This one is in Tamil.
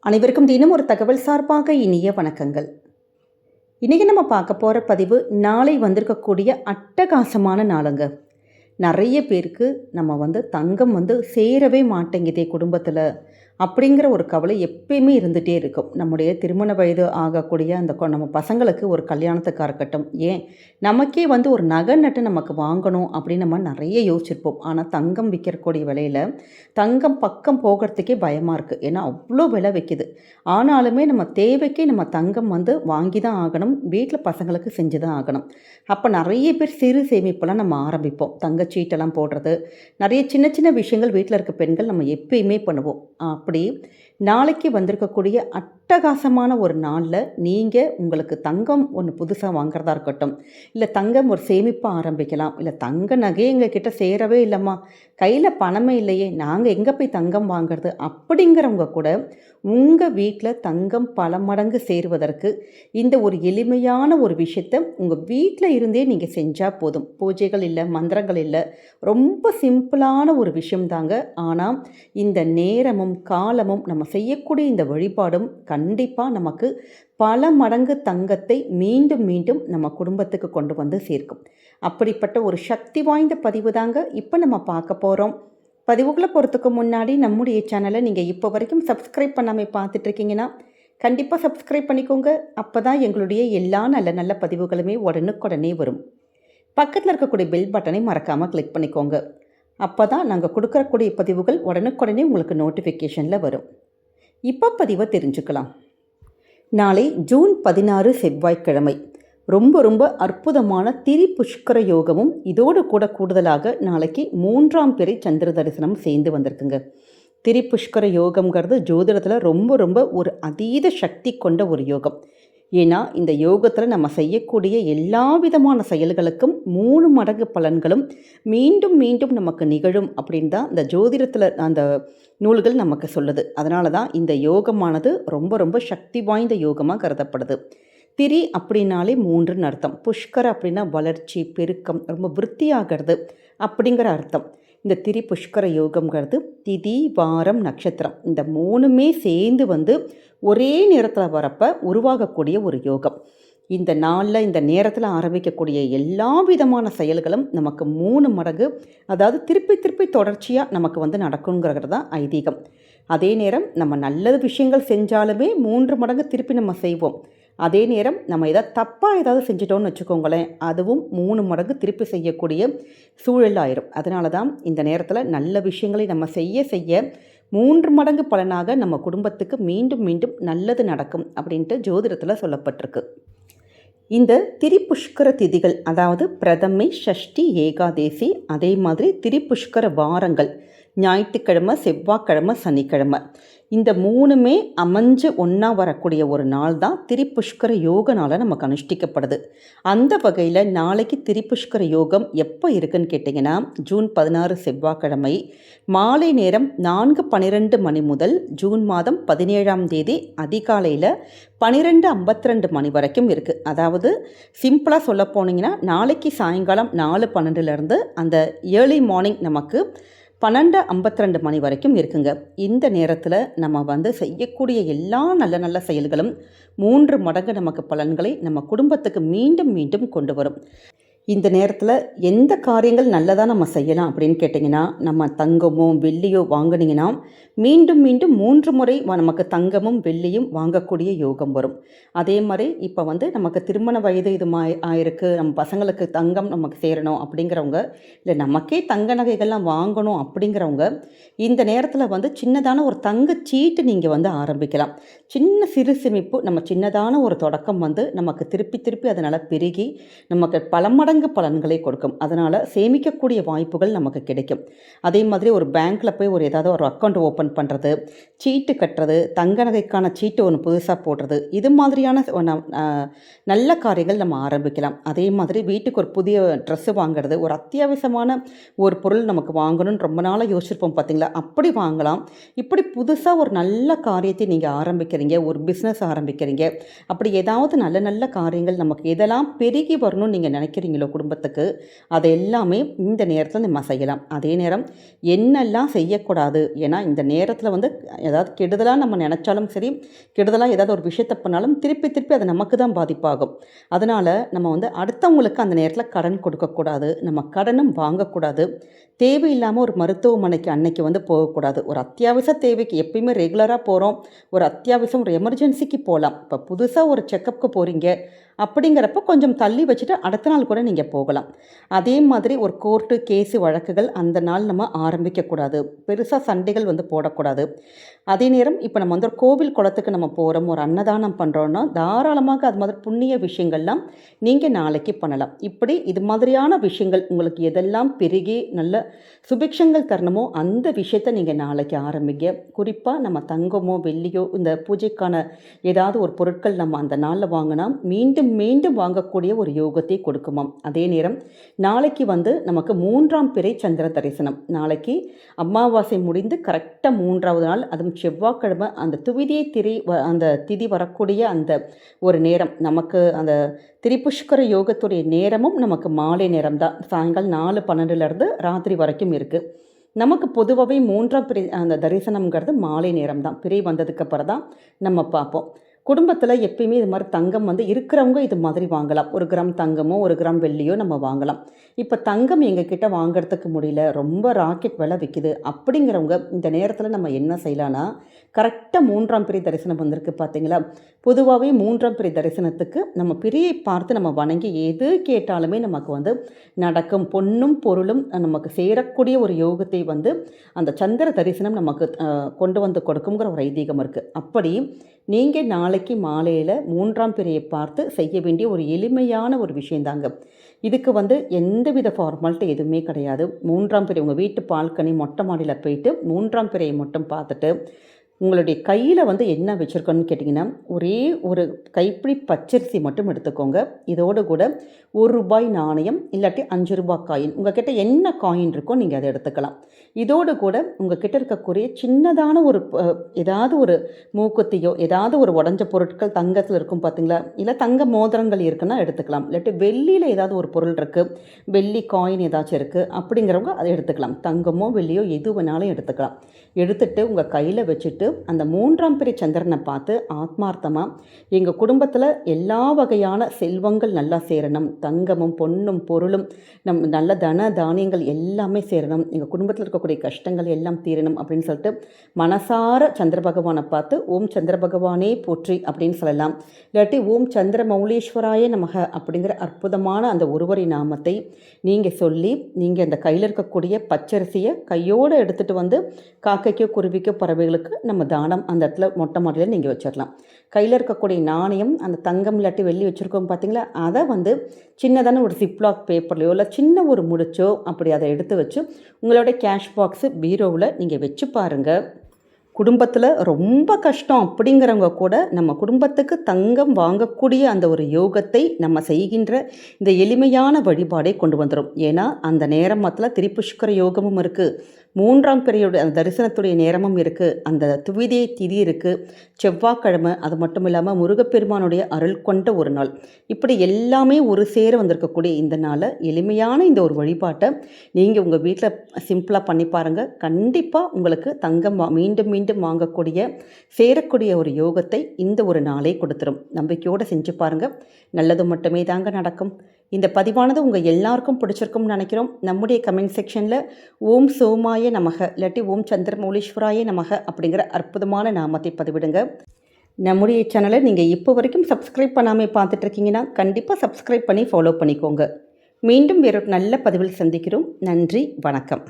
அனைவருக்கும் தினம் ஒரு தகவல் சார்பாக இனிய வணக்கங்கள். இன்றைக்கி நம்ம பார்க்க போகிற பதிவு நாளை வந்திருக்கக்கூடிய அட்டகாசமான நாளுங்க. நிறைய பேருக்கு நம்ம தங்கம் சேரவே மாட்டேங்குதே குடும்பத்தில் அப்படிங்கிற ஒரு கவலை எப்பயுமே இருந்துகிட்டே இருக்கும். நம்முடைய திருமண வயது ஆகக்கூடிய அந்த நம்ம பசங்களுக்கு ஒரு கல்யாணத்துக்காக இருக்கட்டும், ஏன் நமக்கே ஒரு நகை நட்டு நமக்கு வாங்கணும் அப்படின்னு நம்ம நிறைய யோசிச்சிருப்போம். ஆனால் தங்கம் விற்கக்கூடிய விலையில் தங்கம் பக்கம் போகிறதுக்கே பயமாக இருக்குது. ஏன்னா அவ்வளோ விலை வைக்கிது. ஆனாலுமே நம்ம தேவைக்கே நம்ம தங்கம் வாங்கி தான் ஆகணும், வீட்டில் பசங்களுக்கு செஞ்சு தான் ஆகணும். அப்போ நிறைய பேர் சிறு சேமிப்பெல்லாம் நம்ம ஆரம்பிப்போம். தங்கச்சீட்டெல்லாம் போடுறது, நிறைய சின்ன சின்ன விஷயங்கள் வீட்டில் இருக்க பெண்கள் நம்ம எப்பயுமே பண்ணுவோம். அப்படி நாளைக்கு வந்திருக்கக்கூடிய அட்டகாசமான ஒரு நாளில் நீங்கள் உங்களுக்கு தங்கம் ஒன்று புதுசாக வாங்குறதா இருக்கட்டும், இல்லை தங்கம் ஒரு சேமிப்பாக ஆரம்பிக்கலாம், இல்லை தங்க நகையே எங்கள் கிட்ட சேரவே இல்லைம்மா, கையில் பணமே இல்லையே, நாங்கள் எங்கே போய் தங்கம் வாங்குறது அப்படிங்கிறவங்க கூட உங்கள் வீட்டில் தங்கம் பல மடங்கு சேருவதற்கு இந்த ஒரு எளிமையான ஒரு விஷயத்தை உங்கள் வீட்டில் இருந்தே நீங்கள் செஞ்சால் போதும். பூஜைகள் இல்லை, மந்திரங்கள் இல்லை, ரொம்ப சிம்பிளான ஒரு விஷயம்தாங்க. ஆனால் இந்த நேரமும் காலமும் நம்ம செய்யக்கூடிய இந்த வழிபாடும் கண்டிப்பாக நமக்கு பல மடங்கு தங்கத்தை மீண்டும் மீண்டும் நம்ம குடும்பத்துக்கு கொண்டு வந்து சேர்க்கும். அப்படிப்பட்ட ஒரு சக்தி வாய்ந்த பதிவு தாங்க இப்போ நம்ம பார்க்க போகிறோம். பதிவுகளை போகிறதுக்கு முன்னாடி நம்முடைய சேனலை நீங்கள் இப்போ வரைக்கும் சப்ஸ்கிரைப் பண்ணாமல் பார்த்துட்ருக்கீங்கன்னா கண்டிப்பாக சப்ஸ்கிரைப் பண்ணிக்கோங்க. அப்போ தான் எங்களுடைய எல்லா நல்ல நல்ல பதிவுகளுமே உடனுக்குடனே வரும். பக்கத்தில் இருக்கக்கூடிய பெல் பட்டனை மறக்காமல் கிளிக் பண்ணிக்கோங்க. அப்போ தான் நாங்கள் கொடுக்கக்கூடிய பதிவுகள் உடனுக்குடனே உங்களுக்கு நோட்டிஃபிகேஷனில் வரும். இப்போ பதிவை தெரிஞ்சுக்கலாம். நாளை ஜூன் 16 செவ்வாய்க்கிழமை ரொம்ப ரொம்ப அற்புதமான திரிபுஷ்கர யோகமும் இதோடு கூடுதலாக நாளைக்கு 3ஆம் பிறை சந்திர தரிசனம் சேர்ந்து வந்திருக்குங்க. திரிபுஷ்கர யோகம்ங்கிறது ஜோதிடத்தில் ரொம்ப ரொம்ப ஒரு அதீத சக்தி கொண்ட ஒரு யோகம். ஏன்னா இந்த யோகத்தில் நம்ம செய்யக்கூடிய எல்லா விதமான செயல்களுக்கும் 3 மடங்கு பலன்களும் மீண்டும் மீண்டும் நமக்கு நிகழும் அப்படின்னு தான் இந்த ஜோதிடத்தில் அந்த நூல்கள் நமக்கு சொல்லுது. அதனால தான் இந்த யோகமானது ரொம்ப ரொம்ப சக்தி வாய்ந்த யோகமாக கருதப்படுது. திரி அப்படின்னாலே 3ன்னு அர்த்தம். புஷ்கர அப்படின்னா வளர்ச்சி, பெருக்கம், ரொம்ப விருத்தியாகிறது அப்படிங்கிற அர்த்தம். இந்த திரி புஷ்கர யோகம்ங்கிறது திதி, வாரம், நட்சத்திரம் இந்த 3மே சேர்ந்து ஒரே நேரத்தில் வரப்போ உருவாகக்கூடிய ஒரு யோகம். இந்த நாளில் இந்த நேரத்தில் ஆரம்பிக்கக்கூடிய எல்லா விதமான செயல்களும் நமக்கு 3 மடங்கு, அதாவது திருப்பி திருப்பி தொடர்ச்சியாக நமக்கு நடக்குங்கிறது தான் ஐதீகம். அதே நேரம் நம்ம நல்ல விஷயங்கள் செஞ்சாலுமே 3 மடங்கு திருப்பி நம்ம செய்வோம். அதே நேரம் நம்ம ஏதாவது செஞ்சிட்டோம்னு வச்சுக்கோங்களேன், அதுவும் 3 மடங்கு திருப்பி செய்யக்கூடிய சூழல் ஆயிரும். அதனால தான் இந்த நேரத்தில் நல்ல விஷயங்களை நம்ம செய்ய 3 மடங்கு பலனாக நம்ம குடும்பத்துக்கு மீண்டும் மீண்டும் நல்லது நடக்கும் அப்படின்ட்டு ஜோதிடத்தில் சொல்லப்பட்டிருக்கு. இந்த திரிபுஷ்கர திதிகள், அதாவது பிரதமை, ஷஷ்டி, ஏகாதேசி, அதே மாதிரி திரிபுஷ்கர வாரங்கள் ஞாயிற்றுக்கிழமை, செவ்வாய்க்கிழமை, சனிக்கிழமை இந்த 3மே அமைஞ்சு ஒன்றா வரக்கூடிய ஒரு நாள் தான் திரிபுஷ்கர யோக நாளாக நமக்கு அனுஷ்டிக்கப்படுது. அந்த வகையில் நாளைக்கு திரிபுஷ்கர யோகம் எப்போ இருக்குன்னு கேட்டிங்கன்னா, ஜூன் 16 செவ்வாய்க்கிழமை மாலை நேரம் 4:12 மணி முதல் ஜூன் மாதம் 17ஆம் தேதி அதிகாலையில் 12:52 மணி வரைக்கும் இருக்குது. அதாவது சிம்பிளாக சொல்ல போனீங்கன்னா நாளைக்கு சாயங்காலம் 4:12 அந்த ஏர்லி மார்னிங் நமக்கு 12:52 மணி வரைக்கும் இருக்குங்க. இந்த நேரத்தில் நம்ம செய்யக்கூடிய எல்லா நல்ல நல்ல செயல்களும் 3 மடங்கு நமக்கு பலன்களை நம்ம குடும்பத்துக்கு மீண்டும் மீண்டும் கொண்டு வரும். இந்த நேரத்தில் எந்த காரியங்கள் நல்லதாக நம்ம செய்யலாம் அப்படின்னு கேட்டிங்கன்னா, நம்ம தங்கமோ வெள்ளியோ வாங்கினீங்கன்னா மீண்டும் மீண்டும் 3 முறை நமக்கு தங்கமும் வெள்ளியும் வாங்கக்கூடிய யோகம் வரும். அதே மாதிரி இப்போ நமக்கு திருமண வயது இது ஆயிருக்கு, நம்ம பசங்களுக்கு தங்கம் நமக்கு சேரணும் அப்படிங்கிறவங்க, இல்லை நமக்கே தங்க நகைகள்லாம் வாங்கணும் அப்படிங்கிறவங்க இந்த நேரத்தில் சின்னதான ஒரு தங்க சீட்டு நீங்கள் ஆரம்பிக்கலாம். சின்ன சிறு சேமிப்பு, நம்ம சின்னதான ஒரு தொடக்கம் நமக்கு திருப்பி திருப்பி அதனால் பெருகி நமக்கு பல மடங்கு பலன்களை கொடுக்கும். அதனால் சேமிக்கக்கூடிய வாய்ப்புகள் நமக்கு கிடைக்கும். அதே மாதிரி ஒரு பேங்க்கில் போய் ஏதாவது ஒரு அக்கௌண்ட் ஓப்பன் பண்ணுறது, சீட்டு கட்டுறது, தங்க நகைக்கான சீட்டு ஒன்று புதுசாக போடுறது, இது மாதிரியான நல்ல காரியங்கள் நம்ம ஆரம்பிக்கலாம். அதே மாதிரி வீட்டுக்கு ஒரு புதிய ட்ரெஸ்ஸு வாங்குறது, ஒரு அத்தியாவசியமான ஒரு பொருள் நமக்கு வாங்கணும்னு ரொம்ப நாளாக யோசிச்சிருப்போம் பார்த்தீங்களா, அப்படி வாங்கலாம். இப்படி புதுசாக ஒரு நல்ல காரியத்தை நீங்கள் ஆரம்பிக்கிறீங்க, ஒரு பிஸ்னஸ் ஆரம்பிக்கிறீங்க, அப்படி ஏதாவது நல்ல நல்ல காரியங்கள் நமக்கு எதெல்லாம் பெருகி வரணும்னு நீங்கள் நினைக்கிறீங்களோ உங்களை குடும்பத்துக்கு, அதை எல்லாமே இந்த நேரத்தில் நம்ம செய்யலாம். அதே நேரம் என்னெல்லாம் செய்யக்கூடாது, ஏன்னா இந்த நேரத்தில் வந்து ஏதாவது கெடுதலாக நம்ம நினச்சாலும் சரி, கெடுதலாக ஏதாவது ஒரு விஷயத்தை பண்ணாலும் திருப்பி திருப்பி அது நமக்கு தான் பாதிப்பாகும். அதனால் நம்ம வந்து அடுத்தவங்களுக்கு அந்த நேரத்தில் கடன் கொடுக்கக்கூடாது, நம்ம கடனும் வாங்கக்கூடாது, தேவையில்லாமல் ஒரு மருத்துவமனைக்கு அன்னைக்கு வந்து போகக்கூடாது. ஒரு அத்தியாவசிய தேவைக்கு எப்பயுமே ரெகுலராக போகிறோம், ஒரு அத்தியாவசியம் ஒரு எமர்ஜென்சிக்கு போகலாம். இப்போ புதுசாக ஒரு செக்கப்புக்கு போகிறீங்க அப்படிங்கிறப்ப கொஞ்சம் தள்ளி வச்சுட்டு அடுத்த நாள் கூட நீங்கள் போகலாம். அதே மாதிரி ஒரு கோர்ட்டு கேஸு வழக்குகள் அந்த நாள் நம்ம ஆரம்பிக்கக்கூடாது, பெருசாக சண்டைகள் வந்து போடக்கூடாது. அதே நேரம் இப்போ நம்ம வந்து ஒரு கோவில் குளத்துக்கு நம்ம போகிறோம், ஒரு அன்னதானம் பண்ணுறோன்னா தாராளமாக அது மாதிரி புண்ணிய விஷயங்கள்லாம் நீங்கள் நாளைக்கு பண்ணலாம். இப்படி இது மாதிரியான விஷயங்கள் உங்களுக்கு எதெல்லாம் பெருகி நல்ல சுபிக்ஷங்கள் தரணுமோ அந்த விஷயத்தை நீங்கள் நாளைக்கு ஆரம்பிங்க. குறிப்பாக நம்ம தங்கமோ வெள்ளியோ இந்த பூஜைக்கான ஏதாவது ஒரு பொருட்கள் நம்ம அந்த நாளில் வாங்கினா மீண்டும் மீண்டும் வாங்கக்கூடிய ஒரு யோகத்தை கொடுக்குமாம். அதே நேரம் நாளைக்கு வந்து நமக்கு 3ஆம் பிறை சந்திர தரிசனம். நாளைக்கு அமாவாசை முடிந்து கரெக்டாக 3ஆவது நாள், அதுவும் செவ்வாய்க்கிழமை, அந்த துவிதியை அந்த திதி வரக்கூடிய அந்த ஒரு நேரம் நமக்கு அந்த திரிபுஷ்கர யோகத்துடைய நேரமும் நமக்கு மாலை நேரம் தான். சாயங்காலம் 4:12 ராத்திரி வரைக்கும் இருக்குது. நமக்கு பொதுவாகவே 3ஆம் பிறை அந்த தரிசனம்ங்கிறது மாலை நேரம் தான். பிறை வந்ததுக்கு அப்புறம் தான் நம்ம பார்ப்போம். குடும்பத்தில் எப்பயுமே இது மாதிரி தங்கம் வந்து இருக்கிறவங்க இது மாதிரி வாங்கலாம். 1 கிராம் தங்கமோ 1 கிராம் வெள்ளியோ நம்ம வாங்கலாம். இப்போ தங்கம் எங்ககிட்ட வாங்கிறதுக்கு முடியல, ரொம்ப ராக்கெட் விலை விற்கிது அப்படிங்கிறவங்க இந்த நேரத்தில் நம்ம என்ன செய்யலான்னா, கரெக்டாக 3ஆம் பிறை தரிசனம் வந்திருக்கு பார்த்தீங்களா. பொதுவாகவே 3ஆம் பிறை தரிசனத்துக்கு நம்ம பிறையை பார்த்து நம்ம வணங்கி எது கேட்டாலுமே நமக்கு வந்து நடக்கும். பொன்னும் பொருளும் நமக்கு சேரக்கூடிய ஒரு யோகத்தை வந்து அந்த சந்திர தரிசனம் நமக்கு கொண்டு வந்து கொடுக்குங்கிற ஒரு ஐதீகம் இருக்குது. அப்படி நீங்கள் நாளைக்கு மாலையில் 3ஆம் பிறையை பார்த்து செய்ய வேண்டிய ஒரு எளிமையான ஒரு விஷயந்தாங்க. இதுக்கு வந்து எந்தவித ஃபார்மாலிட்டி எதுவுமே கிடையாது. 3ஆம் பிறை உங்கள் வீட்டு பால்கனி மொட்டை மாடியில் போயிட்டு 3ஆம் பிறையை மட்டும் பார்த்துட்டு உங்களுடைய கையில் வந்து என்ன வச்சுருக்கோன்னு கேட்டிங்கன்னா, ஒரே ஒரு கைப்பிடி பச்சரிசி மட்டும் எடுத்துக்கோங்க. இதோடு கூட ₹1 நாணயம் இல்லாட்டி ₹5 காயின், உங்கள் கிட்ட என்ன காயின் இருக்கோ நீங்கள் அதை எடுத்துக்கலாம். இதோடு கூட உங்கள் கிட்ட இருக்கக்கூடிய சின்னதான ஒரு ஏதாவது ஒரு மூக்குத்தியோ ஏதாவது ஒரு உடஞ்ச பொருட்கள் தங்கத்தில் இருக்கும் பார்த்தீங்களா, இல்லை தங்க மோதிரங்கள் இருக்குன்னா எடுத்துக்கலாம். இல்லாட்டி வெள்ளியில் ஏதாவது ஒரு பொருள் இருக்குது, வெள்ளி காயின் ஏதாச்சும் இருக்குது அப்படிங்கிறவங்க அதை எடுத்துக்கலாம். தங்கமோ வெள்ளியோ எது வேணாலும் எடுத்துக்கலாம். எடுத்துகிட்டு உங்கள் கையில் வச்சுட்டு அந்த 3ஆம் பிறை சந்திரனை பார்த்து ஆத்மார்த்தமாக எங்கள் குடும்பத்தில் எல்லா வகையான செல்வங்கள் நல்லா சேரணும், தங்கமும் பொன்னும் பொருளும் நல்ல தன தானியங்கள் எல்லாமே சேரணும், எங்கள் குடும்பத்தில் இருக்கக்கூடிய கஷ்டங்கள் எல்லாம் தீரணும் அப்படின்னு சொல்லிட்டு மனசார சந்திர பகவானை பார்த்து ஓம் சந்திர பகவானே போற்றி அப்படின்னு சொல்லலாம். இல்லாட்டி ஓம் சந்திர மௌலீஸ்வராய நமக அப்படிங்கிற அற்புதமான அந்த ஒருவரி நாமத்தை நீங்கள் சொல்லி நீங்கள் அந்த கையில் இருக்கக்கூடிய பச்சரிசியை கையோடு எடுத்துகிட்டு வந்து காக்கைக்கோ குருவிக்கோ பறவைகளுக்கு நம்ம தானம் அந்த இடத்துல மொட்டை மாடியில் நீங்கள் வச்சிடலாம். கையில் இருக்கக்கூடிய நாணயம் அந்த தங்கம் இல்லாட்டி வெள்ளி வச்சுருக்கோம் பார்த்தீங்களா, அதை வந்து சின்னதான ஒரு சிப்லாக் பேப்பர்லையோ இல்லை சின்ன ஒரு முடிச்சோ அப்படி அதை எடுத்து வச்சு உங்களோட கேஷ் பாக்ஸு பீரோவில் நீங்கள் வச்சு பாருங்கள். குடும்பத்தில் ரொம்ப கஷ்டம் அப்படிங்கிறவங்க கூட நம்ம குடும்பத்துக்கு தங்கம் வாங்கக்கூடிய அந்த ஒரு யோகத்தை நம்ம செய்கின்ற இந்த எளிமையான வழிபாடை கொண்டு வந்துடும். ஏன்னா அந்த நேரத்தில் திரிபுஷ்கர யோகமும் இருக்குது, 3ஆம் பிறையோட அந்த தரிசனத்துடைய நேரமும் இருக்குது, அந்த துவிதியை திதி இருக்குது, செவ்வாய்க்கிழமை, அது மட்டும் இல்லாமல் முருகப்பெருமானுடைய அருள் கொண்ட ஒரு நாள். இப்படி எல்லாமே ஒரு சேர வந்திருக்கக்கூடிய இந்த நாளை எளிமையான இந்த ஒரு வழிபாட்டை நீங்கள் உங்கள் வீட்டில் சிம்பிளாக பண்ணி பாருங்கள். கண்டிப்பாக உங்களுக்கு தங்கம் மீண்டும் மீண்டும் வாங்கக்கூடிய சேரக்கூடிய ஒரு யோகத்தை இந்த ஒரு நாளே கொடுத்துரும். நம்பிக்கையோடு செஞ்சு பாருங்கள், நல்லது மட்டுமே தாங்க நடக்கும். இந்த பதிவானது உங்கள் எல்லாருக்கும் பிடிச்சிருக்கும்னு நினைக்கிறோம். நம்முடைய கமெண்ட் செக்ஷனில் ஓம் சோமாய நமக இல்லாட்டி ஓம் சந்திரமௌலீஸ்வராய நமக அப்படிங்கிற அற்புதமான நாமத்தை பதிவிடுங்க. நம்முடைய சேனலை நீங்கள் இப்போ வரைக்கும் சப்ஸ்கிரைப் பண்ணாமல் பார்த்துட்ருக்கீங்கன்னா கண்டிப்பாக சப்ஸ்கிரைப் பண்ணி ஃபாலோ பண்ணிக்கோங்க. மீண்டும் வேறொரு நல்ல பதிவில் சந்திக்கிறோம். நன்றி, வணக்கம்.